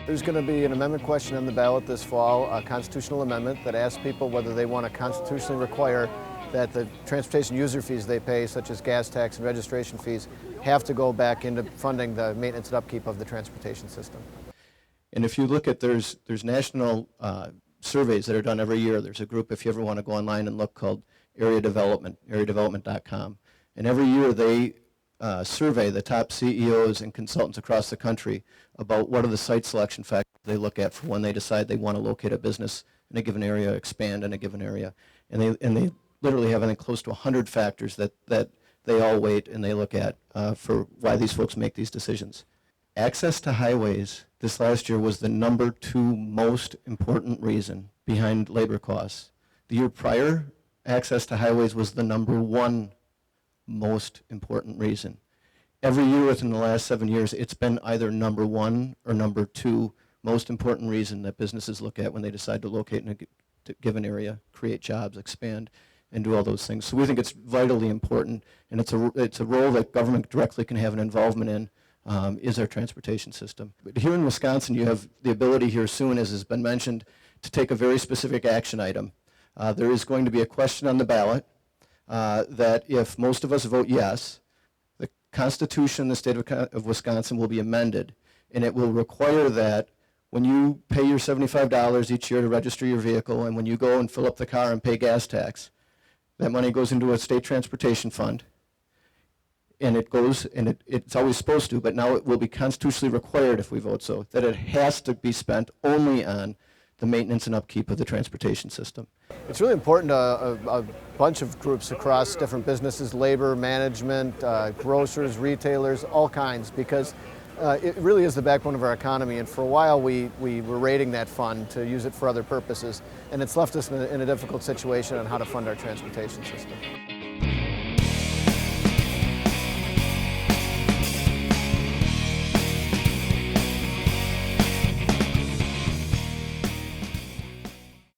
There's going to be an amendment question on the ballot this fall, a constitutional amendment that asks people whether they want to constitutionally require that the transportation user fees they pay, such as gas tax and registration fees, have to go back into funding the maintenance and upkeep of the transportation system. And if you look at, there's national surveys that are done every year. There's a group, if you ever want to go online and look, called Area Development, areadevelopment.com. And every year they survey the top CEOs and consultants across the country about what are the site selection factors they look at for when they decide they want to locate a business in a given area, expand in a given area. And they literally have, I think, close to 100 factors that they all weight and they look at for why these folks make these decisions. Access to highways this last year was the #2 most important reason behind labor costs. The year prior, access to highways was the #1 most important reason. Every year within the last 7 years, it's been either #1 or #2 most important reason that businesses look at when they decide to locate in a given area, create jobs, expand, and do all those things. So we think it's vitally important, and it's a role that government directly can have an involvement in, is our transportation system. But here in Wisconsin, you have the ability here soon, as has been mentioned, to take a very specific action item. There is going to be a question on the ballot that if most of us vote yes, the Constitution in the state of Wisconsin will be amended, and it will require that when you pay your $75 each year to register your vehicle, and when you go and fill up the car and pay gas tax, that money goes into a state transportation fund, and it goes, and it's always supposed to, but now it will be constitutionally required if we vote so, that it has to be spent only on the maintenance and upkeep of the transportation system. It's really important to a bunch of groups across different businesses, labor, management, grocers, retailers, all kinds, because it really is the backbone of our economy, and for a while we were raiding that fund to use it for other purposes, and it's left us in a difficult situation on how to fund our transportation system.